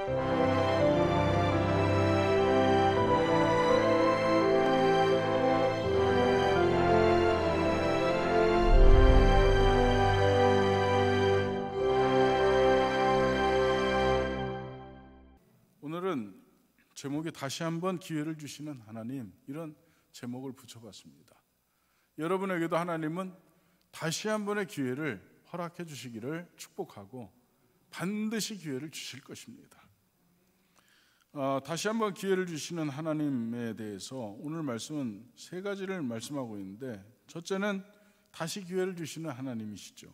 오늘은 제목에 다시 한번 기회를 주시는 하나님, 이런 제목을 붙여봤습니다. 여러분에게도 하나님은 다시 한번의 기회를 허락해 주시기를 축복하고 반드시 기회를 주실 것입니다. 다시 한번 기회를 주시는 하나님에 대해서 오늘 말씀은 세 가지를 말씀하고 있는데, 첫째는 다시 기회를 주시는 하나님이시죠.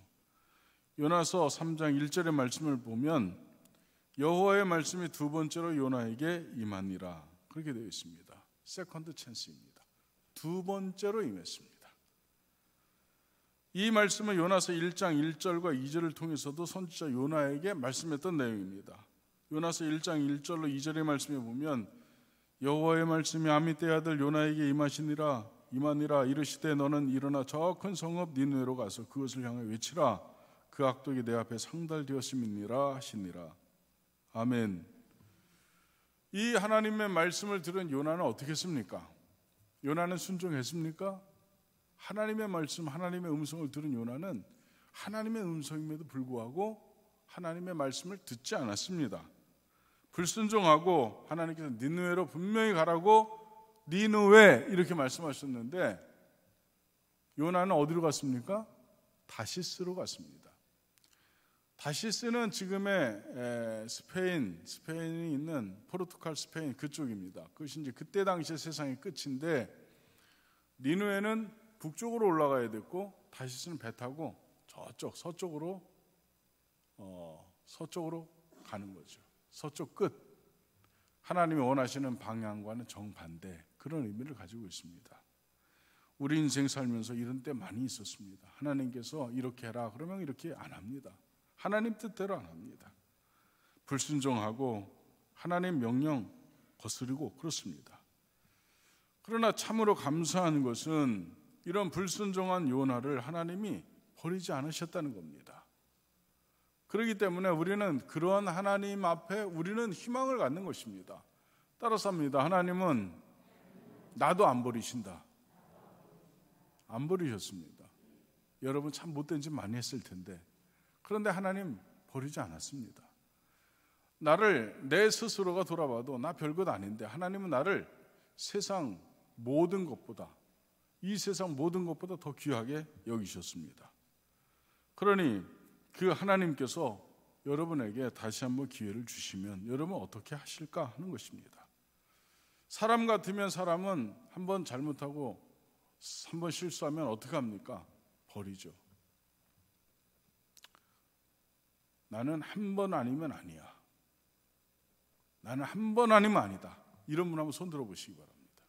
요나서 3장 1절의 말씀을 보면 여호와의 말씀이 두 번째로 요나에게 임하니라, 그렇게 되어 있습니다. 세컨드 찬스입니다. 두 번째로 임했습니다. 이 말씀은 요나서 1장 1절과 2절을 통해서도 선지자 요나에게 말씀했던 내용입니다. 요나서 1장 1절로 2절의 말씀에 보면 여호와의 말씀이 아미떼의 아들 요나에게 임하니라 이르시되 너는 일어나 저 큰 성읍 니느웨로 가서 그것을 향해 외치라. 그 악독이 내 앞에 상달되었음이니라 하시니라. 아멘. 이 하나님의 말씀을 들은 요나는 어떻게 했습니까? 요나는 순종했습니까? 하나님의 말씀, 하나님의 음성을 들은 요나는 하나님의 음성임에도 불구하고 하나님의 말씀을 듣지 않았습니다. 불순종하고 하나님께서 니느웨로 분명히 가라고 니느웨 이렇게 말씀하셨는데 요나는 어디로 갔습니까? 다시스로 갔습니다. 다시스는 지금의 스페인이 있는 포르투갈 스페인 그쪽입니다. 그것이 이제 그때 당시의 세상의 끝인데, 니느웨는 북쪽으로 올라가야 됐고 다시스는 배 타고 저쪽 서쪽으로 가는 거죠. 서쪽 끝. 하나님이 원하시는 방향과는 정반대, 그런 의미를 가지고 있습니다. 우리 인생 살면서 이런 때 많이 있었습니다. 하나님께서 이렇게 해라 그러면 이렇게 안 합니다. 하나님 뜻대로 안 합니다. 불순종하고 하나님 명령 거스르고 그렇습니다. 그러나 참으로 감사한 것은 이런 불순종한 요나를 하나님이 버리지 않으셨다는 겁니다. 그렇기 때문에 우리는 그러한 하나님 앞에 우리는 희망을 갖는 것입니다. 따라서 합니다. 하나님은 나도 안 버리신다. 안 버리셨습니다. 여러분 참 못된 짓 많이 했을 텐데, 그런데 하나님 버리지 않았습니다. 나를 내 스스로가 돌아봐도 나 별것 아닌데 하나님은 나를 세상 모든 것보다, 이 세상 모든 것보다 더 귀하게 여기셨습니다. 그러니 그 하나님께서 여러분에게 다시 한번 기회를 주시면 여러분 어떻게 하실까 하는 것입니다. 사람 같으면 사람은 한번 잘못하고 한번 실수하면 어떻게 합니까? 버리죠. 나는 한 번 아니면 아니야. 나는 한 번 아니면 아니다. 이런 분 한번 손 들어보시기 바랍니다.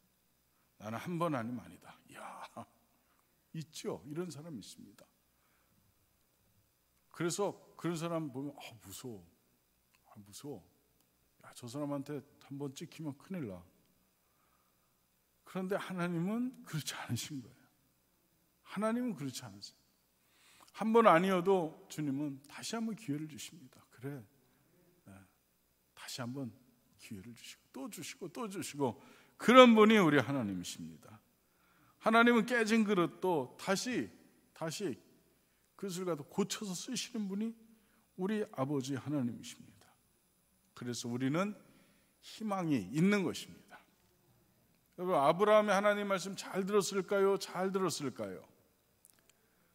나는 한 번 아니면 아니다. 이야, 있죠. 이런 사람 있습니다. 그래서 그런 사람 보면 무서워. 무서워. 야, 저 사람한테 한번 찍히면 큰일 나. 그런데 하나님은 그렇지 않으신 거예요. 하나님은 그렇지 않으세요. 한 번 아니어도 주님은 다시 한번 기회를 주십니다. 그래, 다시 한번 기회를 주시고 또 주시고 또 주시고, 그런 분이 우리 하나님이십니다. 하나님은 깨진 그릇도 다시 그릇을 가도 고쳐서 쓰시는 분이 우리 아버지 하나님이십니다. 그래서 우리는 희망이 있는 것입니다. 여러분, 아브라함의 하나님 말씀 잘 들었을까요? 잘 들었을까요?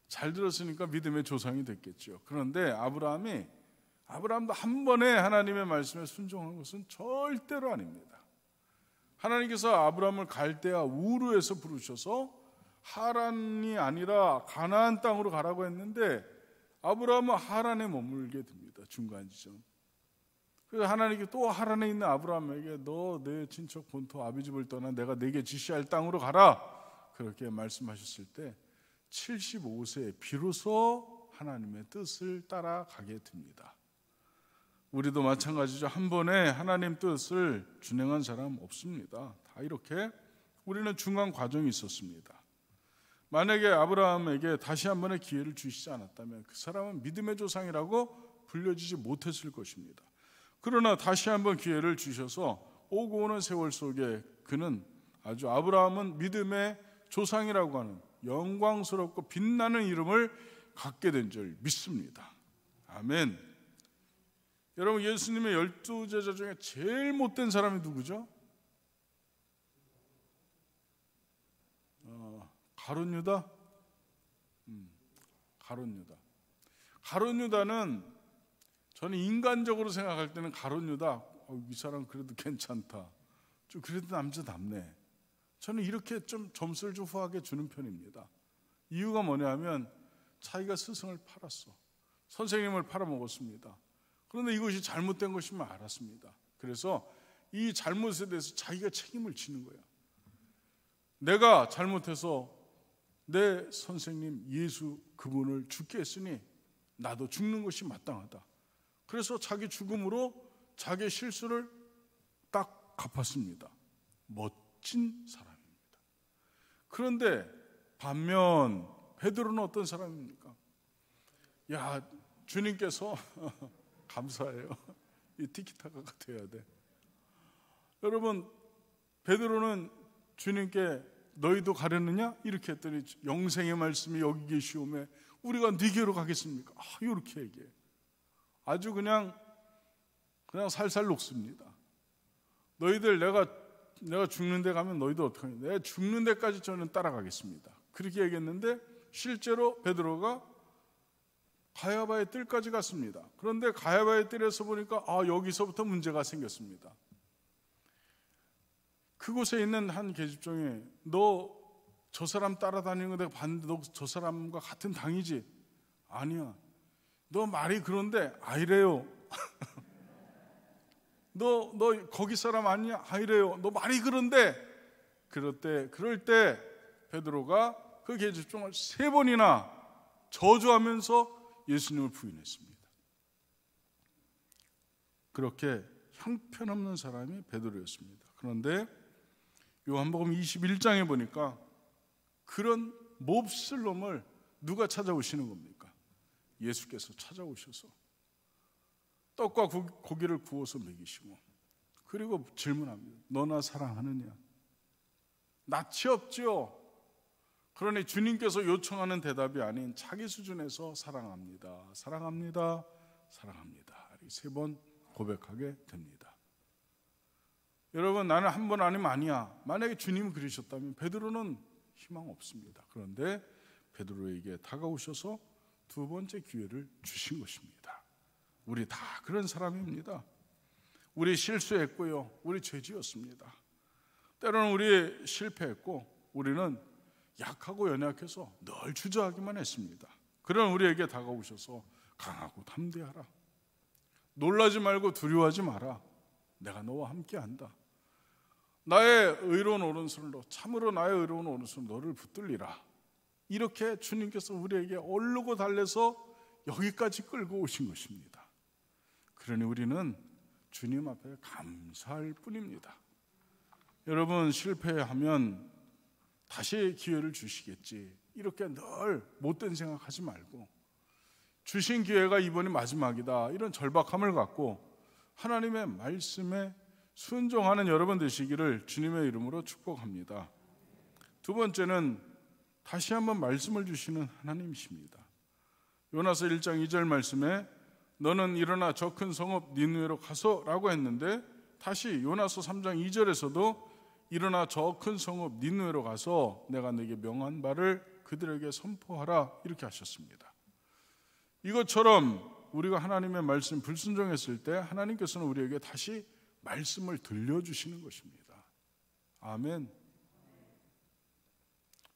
잘 들었으니까 믿음의 조상이 됐겠죠. 그런데 아브라함도 한 번에 하나님의 말씀에 순종한 것은 절대로 아닙니다. 하나님께서 아브라함을 갈대아 우르에서 부르셔서 하란이 아니라 가나안 땅으로 가라고 했는데 아브라함은 하란에 머물게 됩니다. 중간 지점. 그래서 하나님께 또 하란에 있는 아브라함에게 너 내 친척 본토 아비집을 떠나 내가 네게 지시할 땅으로 가라, 그렇게 말씀하셨을 때 75세에 비로소 하나님의 뜻을 따라가게 됩니다. 우리도 마찬가지죠. 한 번에 하나님 뜻을 준행한 사람 없습니다. 다 이렇게 우리는 중간 과정이 있었습니다. 만약에 아브라함에게 다시 한 번의 기회를 주시지 않았다면 그 사람은 믿음의 조상이라고 불려지지 못했을 것입니다. 그러나 다시 한번 기회를 주셔서 오고 오는 세월 속에 그는 아주 아브라함은 믿음의 조상이라고 하는 영광스럽고 빛나는 이름을 갖게 된 줄 믿습니다. 아멘. 여러분, 예수님의 12제자 중에 제일 못된 사람이 누구죠? 가룟 유다? 가룟 유다. 가룟 유다는 저는 인간적으로 생각할 때는 가룟 유다, 이 사람 그래도 괜찮다, 좀 그래도 남자답네, 저는 이렇게 좀 점수를 좀 후하게 주는 편입니다. 이유가 뭐냐면 자기가 스승을 팔았어. 선생님을 팔아먹었습니다. 그런데 이것이 잘못된 것임을 알았습니다. 그래서 이 잘못에 대해서 자기가 책임을 지는 거야. 내가 잘못해서 내 선생님 예수 그분을 죽게 했으니 나도 죽는 것이 마땅하다. 그래서 자기 죽음으로 자기의 실수를 딱 갚았습니다. 멋진 사람입니다. 그런데 반면 베드로는 어떤 사람입니까? 야, 주님께서 감사해요. 이 티키타카가 돼야 돼. 여러분, 베드로는 주님께 너희도 가려느냐? 이렇게 했더니 영생의 말씀이 여기 계시오매 우리가 네게로 가겠습니까? 이렇게 얘기해. 아주 그냥 살살 녹습니다. 너희들 내가 죽는 데 가면 너희도 어떡하냐? 내가 죽는 데까지 저는 따라가겠습니다. 그렇게 얘기했는데 실제로 베드로가 가야바의 뜰까지 갔습니다. 그런데 가야바의 뜰에서 보니까 여기서부터 문제가 생겼습니다. 그곳에 있는 한 계집종이 너 저 사람 따라다니는 거 내가 봤는데 너 저 사람과 같은 당이지? 아니야. 너 말이 그런데 아니래요. 너 거기 사람 아니야? 아니래요. 너 말이 그런데 그럴 때 베드로가 그 계집종을 3번이나 저주하면서 예수님을 부인했습니다. 그렇게 형편없는 사람이 베드로였습니다. 그런데 요한복음 21장에 보니까 그런 몹쓸 놈을 누가 찾아오시는 겁니까? 예수께서 찾아오셔서 떡과 고기를 구워서 먹이시고 그리고 질문합니다. 너나 사랑하느냐? 낯이 없죠? 그러니 주님께서 요청하는 대답이 아닌 자기 수준에서 사랑합니다, 사랑합니다, 사랑합니다 3번 고백하게 됩니다. 여러분, 나는 한 번 아니면 아니야. 만약에 주님이 그러셨다면 베드로는 희망 없습니다. 그런데 베드로에게 다가오셔서 2번째 기회를 주신 것입니다. 우리 다 그런 사람입니다. 우리 실수했고요, 우리 죄지었습니다. 때로는 우리 실패했고 우리는 약하고 연약해서 늘 주저하기만 했습니다. 그런 우리에게 다가오셔서 강하고 담대하라, 놀라지 말고 두려워하지 마라, 내가 너와 함께한다, 나의 의로운 오른손으로 참으로 나의 의로운 오른손으로 너를 붙들리라, 이렇게 주님께서 우리에게 오르고 달래서 여기까지 끌고 오신 것입니다. 그러니 우리는 주님 앞에 감사할 뿐입니다. 여러분, 실패하면 다시 기회를 주시겠지 이렇게 늘 못된 생각하지 말고 주신 기회가 이번이 마지막이다 이런 절박함을 갖고 하나님의 말씀에 순종하는 여러분 되시기를 주님의 이름으로 축복합니다. 2번째는 다시 한번 말씀을 주시는 하나님이십니다. 요나서 1장 2절 말씀에 너는 일어나 저 큰 성읍 니느웨로 가서 라고 했는데 다시 요나서 3장 2절에서도 일어나 저 큰 성읍 니느웨로 가서 내가 네게 명한 바를 그들에게 선포하라 이렇게 하셨습니다. 이것처럼 우리가 하나님의 말씀 불순종했을 때 하나님께서는 우리에게 다시 말씀을 들려주시는 것입니다. 아멘.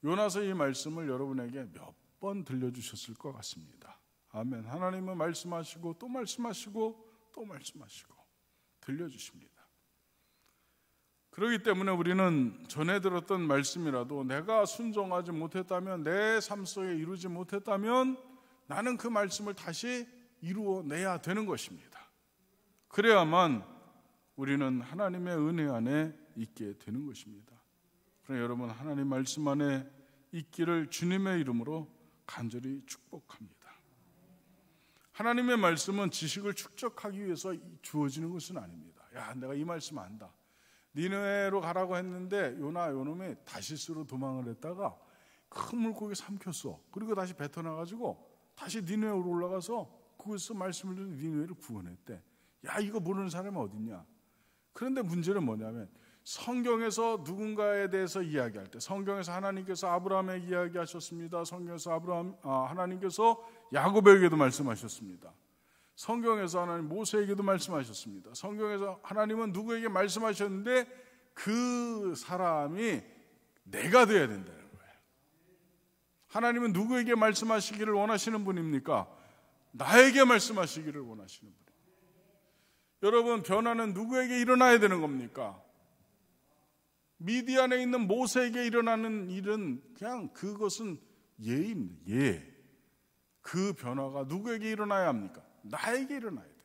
요나서 이 말씀을 여러분에게 몇 번 들려주셨을 것 같습니다. 아멘. 하나님은 말씀하시고 또 말씀하시고 또 말씀하시고 들려주십니다. 그렇기 때문에 우리는 전에 들었던 말씀이라도 내가 순종하지 못했다면, 내 삶 속에 이루지 못했다면 나는 그 말씀을 다시 이루어내야 되는 것입니다. 그래야만 우리는 하나님의 은혜 안에 있게 되는 것입니다. 그러나 여러분, 하나님 말씀 안에 있기를 주님의 이름으로 간절히 축복합니다. 하나님의 말씀은 지식을 축적하기 위해서 주어지는 것은 아닙니다. 야, 내가 이 말씀 안다. 니느웨로 가라고 했는데 요나 요놈이 다시스로 도망을 했다가 큰 물고기 삼켰어. 그리고 다시 뱉어나가지고 다시 니느웨로 올라가서 그것에서 말씀을 듣는 니느웨를 구원했대. 야, 이거 모르는 사람이 어딨냐. 그런데 문제는 뭐냐면 성경에서 누군가에 대해서 이야기할 때, 성경에서 하나님께서 아브라함에게 이야기하셨습니다. 성경에서 하나님께서 야곱에게도 말씀하셨습니다. 성경에서 하나님 모세에게도 말씀하셨습니다. 성경에서 하나님은 누구에게 말씀하셨는데 그 사람이 내가 되어야 된다는 거예요. 하나님은 누구에게 말씀하시기를 원하시는 분입니까? 나에게 말씀하시기를 원하시는 분입니다. 여러분, 변화는 누구에게 일어나야 되는 겁니까? 미디안에 있는 모세에게 일어나는 일은 그냥 그것은 예입니다. 예. 그 변화가 누구에게 일어나야 합니까? 나에게 일어나야 돼요.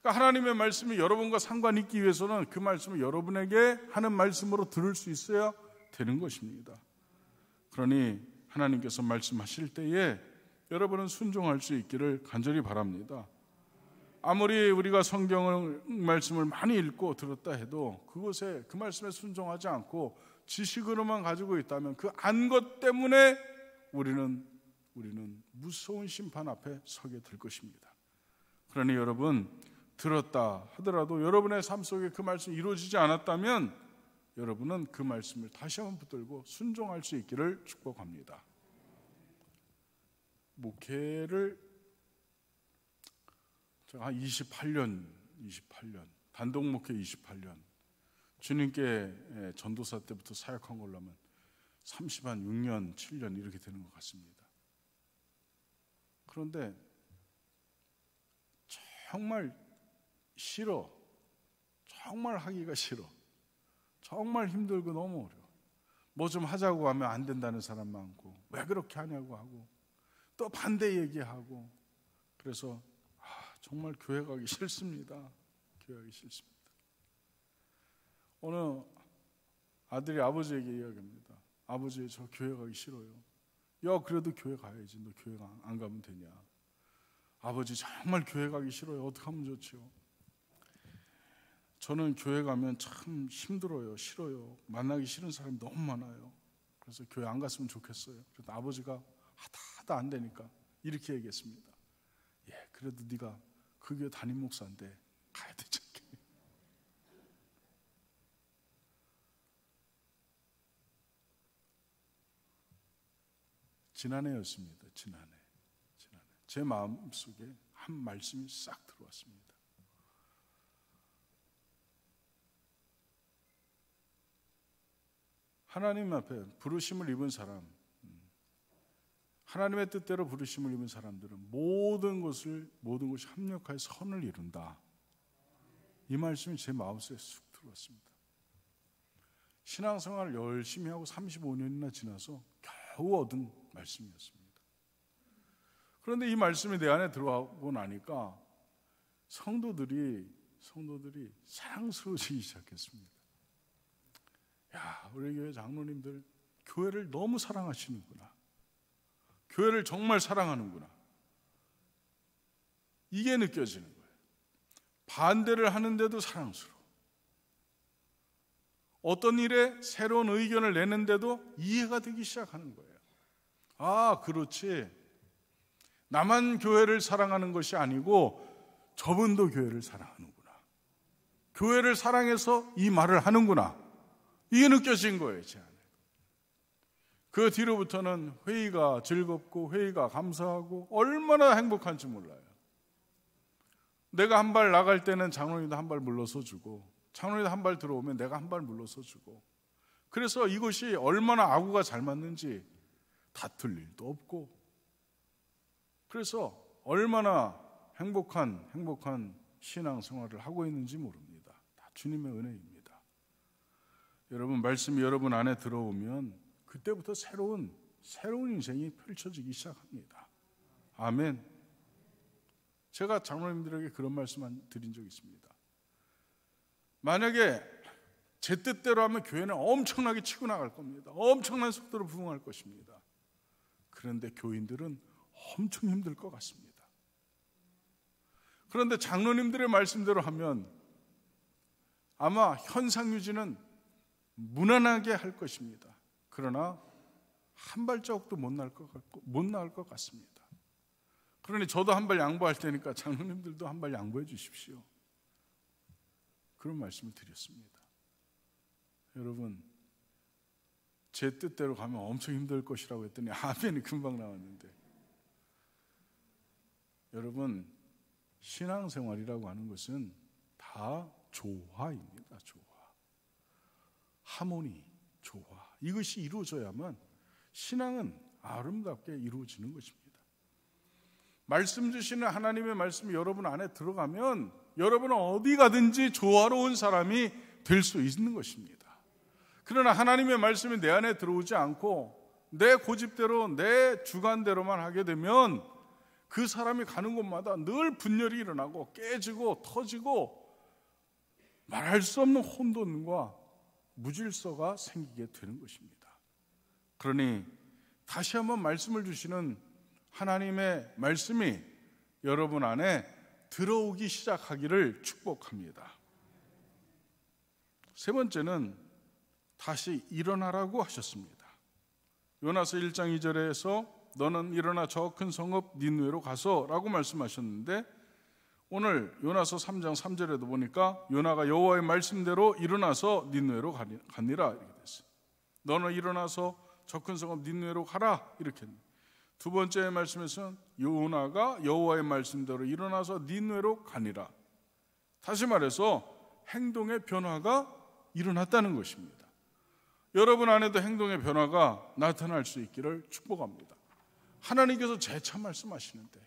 그러니까 하나님의 말씀이 여러분과 상관 있기 위해서는 그 말씀을 여러분에게 하는 말씀으로 들을 수 있어야 되는 것입니다. 그러니 하나님께서 말씀하실 때에 여러분은 순종할 수 있기를 간절히 바랍니다. 아무리 우리가 성경을 말씀을 많이 읽고 들었다 해도 그것에 그 말씀에 순종하지 않고 지식으로만 가지고 있다면 그 안 것 때문에 우리는 무서운 심판 앞에 서게 될 것입니다. 그러니 여러분, 들었다 하더라도 여러분의 삶 속에 그 말씀이 이루어지지 않았다면 여러분은 그 말씀을 다시 한번 붙들고 순종할 수 있기를 축복합니다. 목회를 제가 한 28년 단독 목회 28년 주님께 전도사 때부터 사역한 걸로 하면 36년 7년 이렇게 되는 것 같습니다. 그런데 정말 싫어. 정말 하기가 싫어. 정말 힘들고 너무 어려워. 뭐 좀 하자고 하면 안 된다는 사람 많고, 왜 그렇게 하냐고 하고, 또 반대 얘기하고. 그래서 정말 교회 가기 싫습니다. 교회 가기 싫습니다. 어느 아들이 아버지에게 이야기합니다. 아버지, 저 교회 가기 싫어요. 야, 그래도 교회 가야지. 너 교회 안 가면 되냐. 아버지, 정말 교회 가기 싫어요. 어떻게 하면 좋지요? 저는 교회 가면 참 힘들어요. 싫어요. 만나기 싫은 사람이 너무 많아요. 그래서 교회 안 갔으면 좋겠어요. 그래서 아버지가 하다 안 되니까 이렇게 얘기했습니다. 예, 그래도 네가 그 교회 담임 목사인데 가야 되지 않겠니? 지난해였습니다. 지난해 제 마음속에 한 말씀이 싹 들어왔습니다. 하나님 앞에 부르심을 입은 사람, 하나님의 뜻대로 부르심을 입은 사람들은 모든 것이 합력하여 선을 이룬다. 이 말씀이 제 마음속에 쑥 들어왔습니다. 신앙생활을 열심히 하고 35년이나 지나서 겨우 얻은 말씀이었습니다. 그런데 이 말씀이 내 안에 들어오고 나니까 성도들이 사랑스러워지기 시작했습니다. 야, 우리 교회 장로님들 교회를 너무 사랑하시는구나. 교회를 정말 사랑하는구나. 이게 느껴지는 거예요. 반대를 하는데도 사랑스러워. 어떤 일에 새로운 의견을 내는데도 이해가 되기 시작하는 거예요. 아, 그렇지. 나만 교회를 사랑하는 것이 아니고 저분도 교회를 사랑하는구나. 교회를 사랑해서 이 말을 하는구나. 이게 느껴진 거예요, 제 안에. 그 뒤로부터는 회의가 즐겁고 회의가 감사하고 얼마나 행복한지 몰라요. 내가 한 발 나갈 때는 장로님도 한 발 물러서 주고, 장로님도 한 발 들어오면 내가 한 발 물러서 주고, 그래서 이것이 얼마나 아구가 잘 맞는지 다툴 일도 없고, 그래서 얼마나 행복한 신앙생활을 하고 있는지 모릅니다. 다 주님의 은혜입니다. 여러분, 말씀이 여러분 안에 들어오면 그때부터 새로운 인생이 펼쳐지기 시작합니다. 아멘. 제가 장로님들에게 그런 말씀 드린 적이 있습니다. 만약에 제 뜻대로 하면 교회는 엄청나게 치고 나갈 겁니다. 엄청난 속도로 부흥할 것입니다. 그런데 교인들은 엄청 힘들 것 같습니다. 그런데 장로님들의 말씀대로 하면 아마 현상 유지는 무난하게 할 것입니다. 그러나 한 발자국도 못 나을 것 같습니다. 그러니 저도 한 발 양보할 테니까 장로님들도 한 발 양보해 주십시오. 그런 말씀을 드렸습니다. 여러분, 제 뜻대로 가면 엄청 힘들 것이라고 했더니 아멘이 금방 나왔는데, 여러분, 신앙생활이라고 하는 것은 다 조화입니다. 조화, 하모니, 조화, 이것이 이루어져야만 신앙은 아름답게 이루어지는 것입니다. 말씀 주시는 하나님의 말씀이 여러분 안에 들어가면 여러분은 어디 가든지 조화로운 사람이 될 수 있는 것입니다. 그러나 하나님의 말씀이 내 안에 들어오지 않고 내 고집대로 내 주관대로만 하게 되면 그 사람이 가는 곳마다 늘 분열이 일어나고 깨지고 터지고 말할 수 없는 혼돈과 무질서가 생기게 되는 것입니다. 그러니 다시 한번 말씀을 주시는 하나님의 말씀이 여러분 안에 들어오기 시작하기를 축복합니다. 세 번째는 다시 일어나라고 하셨습니다. 요나서 1장 2절에서 너는 일어나 저 큰 성읍 니느웨로 가서 라고 말씀하셨는데, 오늘 요나서 3장 3절에도 보니까 요나가 여호와의 말씀대로 일어나서 니느웨로 가니라 이렇게 됐어요. 너는 일어나서 저 큰 성읍 니느웨로 가라 이렇게. 두 번째 말씀에서는 요나가 여호와의 말씀대로 일어나서 니느웨로 가니라. 다시 말해서 행동의 변화가 일어났다는 것입니다. 여러분 안에도 행동의 변화가 나타날 수 있기를 축복합니다. 하나님께서 재차 말씀하시는데,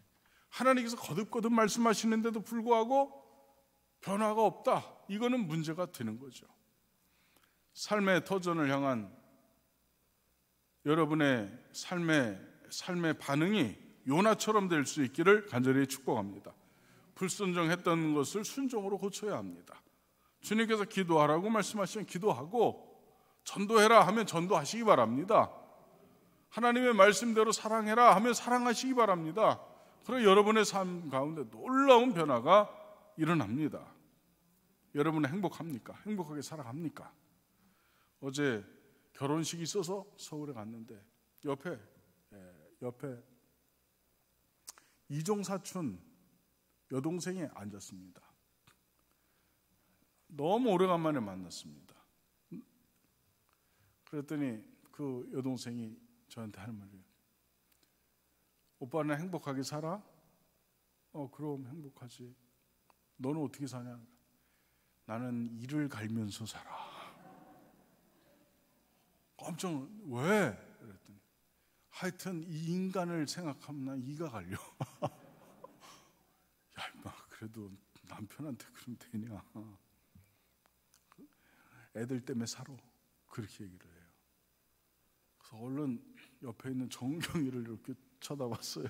하나님께서 거듭거듭 말씀하시는데도 불구하고 변화가 없다, 이거는 문제가 되는 거죠. 삶의 터전을 향한 여러분의 삶의 반응이 요나처럼 될 수 있기를 간절히 축복합니다. 불순종했던 것을 순종으로 고쳐야 합니다. 주님께서 기도하라고 말씀하시면 기도하고, 전도해라 하면 전도하시기 바랍니다. 하나님의 말씀대로 사랑해라 하면 사랑하시기 바랍니다. 그럼 여러분의 삶 가운데 놀라운 변화가 일어납니다. 여러분은 행복합니까? 행복하게 살아갑니까? 어제 결혼식이 있어서 서울에 갔는데 옆에 이종사촌 여동생이 앉았습니다. 너무 오래간만에 만났습니다. 그랬더니 그 여동생이 저한테 하는 말이에요. 오빠는 행복하게 살아? 그럼 행복하지. 너는 어떻게 사냐? 나는 이를 갈면서 살아. 깜짝 왜? 그랬더니 하여튼 이 인간을 생각하면 난 이가 갈려. 야, 임마, 그래도 남편한테 그러면 되냐? 애들 때문에 살아. 그렇게 얘기를 해요. 그래서 얼른 옆에 있는 정경이를 이렇게 쳐다봤어요.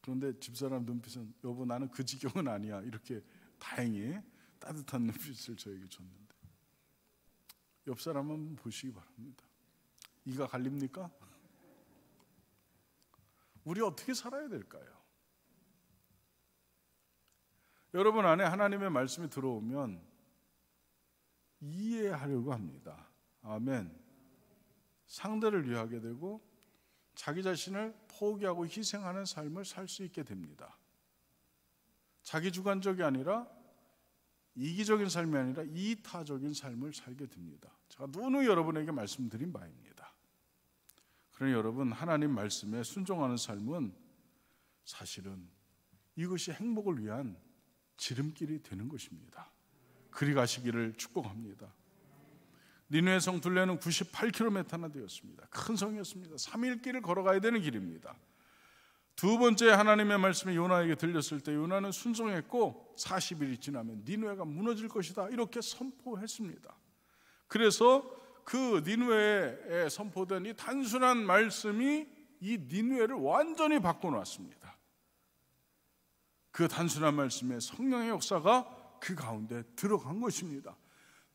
그런데 집사람 눈빛은 여보 나는 그 지경은 아니야, 이렇게 다행히 따뜻한 눈빛을 저에게 줬는데, 옆 사람 한번 보시기 바랍니다. 이가 갈립니까? 우리 어떻게 살아야 될까요? 여러분 안에 하나님의 말씀이 들어오면 이해하려고 합니다. 아멘. 상대를 위하게 되고 자기 자신을 포기하고 희생하는 삶을 살 수 있게 됩니다. 자기 주관적이 아니라, 이기적인 삶이 아니라 이타적인 삶을 살게 됩니다. 제가 누누이 여러분에게 말씀드린 바입니다. 그러니 여러분, 하나님 말씀에 순종하는 삶은 사실은 이것이 행복을 위한 지름길이 되는 것입니다. 그리 가시기를 축복합니다. 니느웨 성 둘레는 98km나 되었습니다. 큰 성이었습니다. 3일 길을 걸어가야 되는 길입니다. 두 번째 하나님의 말씀이 요나에게 들렸을 때 요나는 순종했고 40일이 지나면 니느웨가 무너질 것이다, 이렇게 선포했습니다. 그래서 그 니느웨에 선포된 이 단순한 말씀이 이 니느웨를 완전히 바꿔놨습니다. 그 단순한 말씀에 성령의 역사가 그 가운데 들어간 것입니다.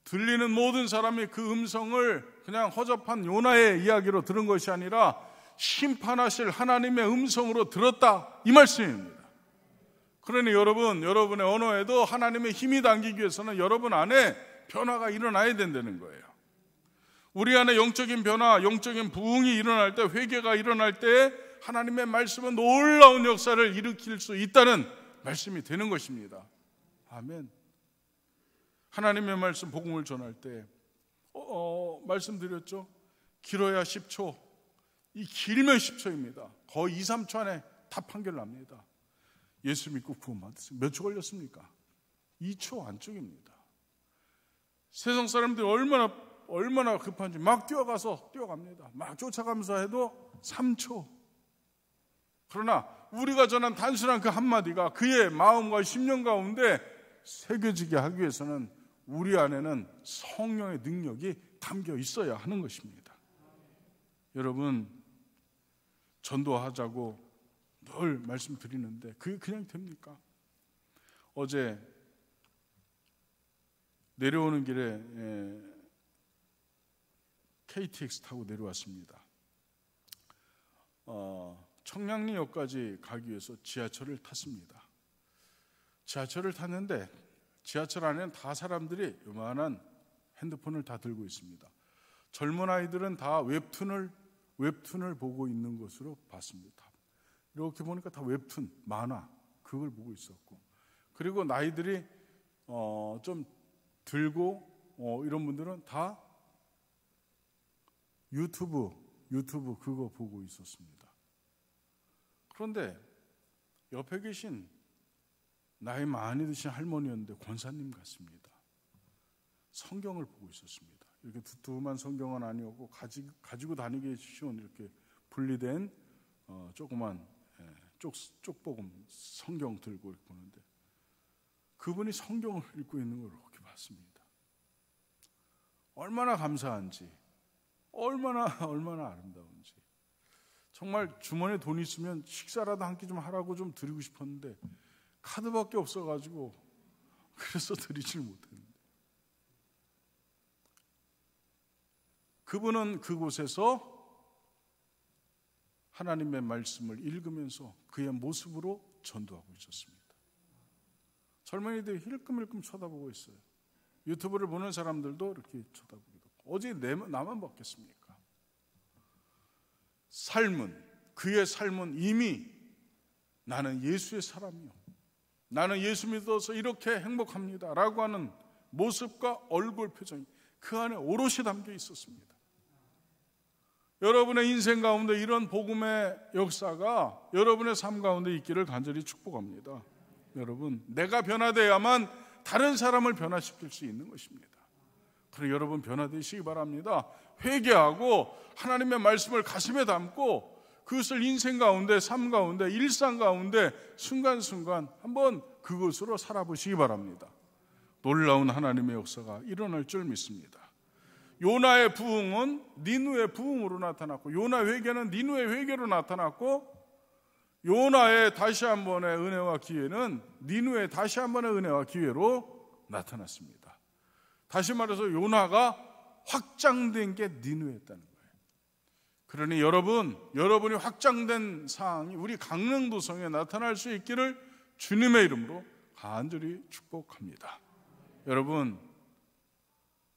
들리는 모든 사람이 그 음성을 그냥 허접한 요나의 이야기로 들은 것이 아니라 심판하실 하나님의 음성으로 들었다, 이 말씀입니다. 그러니 여러분의 언어에도 하나님의 힘이 담기기 위해서는 여러분 안에 변화가 일어나야 된다는 거예요. 우리 안에 영적인 변화, 영적인 부흥이 일어날 때, 회개가 일어날 때 하나님의 말씀은 놀라운 역사를 일으킬 수 있다는 말씀이 되는 것입니다. 아멘. 하나님의 말씀, 복음을 전할 때 말씀드렸죠. 길어야 10초, 이 길면 10초입니다. 거의 2, 3초 안에 다 판결 납니다. 예수 믿고 구원받으세요. 몇 초 걸렸습니까? 2초 안쪽입니다. 세상 사람들이 얼마나 급한지 막 뛰어갑니다. 막 쫓아가면서 해도 3초. 그러나 우리가 전한 단순한 그 한마디가 그의 마음과 심령 가운데 새겨지게 하기 위해서는 우리 안에는 성령의 능력이 담겨 있어야 하는 것입니다. 여러분, 전도하자고 늘 말씀드리는데 그게 그냥 됩니까? 어제 내려오는 길에 KTX 타고 내려왔습니다. 청량리역까지 가기 위해서 지하철을 탔습니다. 지하철을 탔는데 지하철 안에는 다 사람들이 요만한 핸드폰을 다 들고 있습니다. 젊은 아이들은 다 웹툰을 보고 있는 것으로 봤습니다. 이렇게 보니까 다 웹툰, 만화 그걸 보고 있었고, 그리고 나이들이 좀 들고 이런 분들은 다 유튜브 그거 보고 있었습니다. 그런데 옆에 계신 나이 많이 드신 할머니였는데 권사님 같습니다. 성경을 보고 있었습니다. 이렇게 두툼한 성경은 아니었고 가지고 다니기 쉬운 이렇게 분리된 조그만 쪽복음 성경 들고 이렇게 보는데 그분이 성경을 읽고 있는 걸 이렇게 봤습니다. 얼마나 감사한지, 얼마나 아름다운지. 정말 주머니에 돈 있으면 식사라도 한 끼 좀 하라고 좀 드리고 싶었는데 카드밖에 없어가지고 그래서 드리질 못했는데, 그분은 그곳에서 하나님의 말씀을 읽으면서 그의 모습으로 전도하고 있었습니다. 젊은이들이 힐끔힐끔 쳐다보고 있어요. 유튜브를 보는 사람들도 이렇게 쳐다보기도 하고. 어제 나만 봤겠습니까? 그의 삶은 이미 나는 예수의 사람이요, 나는 예수 믿어서 이렇게 행복합니다 라고 하는 모습과 얼굴 표정이 그 안에 오롯이 담겨 있었습니다. 여러분의 인생 가운데 이런 복음의 역사가 여러분의 삶 가운데 있기를 간절히 축복합니다. 여러분, 내가 변화되어야만 다른 사람을 변화시킬 수 있는 것입니다. 그래서 여러분 변화되시기 바랍니다. 회개하고 하나님의 말씀을 가슴에 담고 그것을 인생 가운데, 삶 가운데, 일상 가운데 순간순간 한번 그것으로 살아보시기 바랍니다. 놀라운 하나님의 역사가 일어날 줄 믿습니다. 요나의 부흥은 니느웨의 부흥으로 나타났고, 요나 회개는 니느웨의 회개로 나타났고, 요나의 다시 한 번의 은혜와 기회는 니느웨의 다시 한 번의 은혜와 기회로 나타났습니다. 다시 말해서 요나가 확장된 게 니느웨였다는 거예요. 그러니 여러분이 확장된 사항이 우리 강릉도성에 나타날 수 있기를 주님의 이름으로 간절히 축복합니다. 여러분,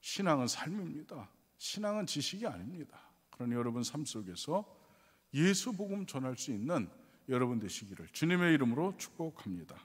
신앙은 삶입니다. 신앙은 지식이 아닙니다. 그러니 여러분 삶 속에서 예수 복음 전할 수 있는 여러분 되시기를 주님의 이름으로 축복합니다.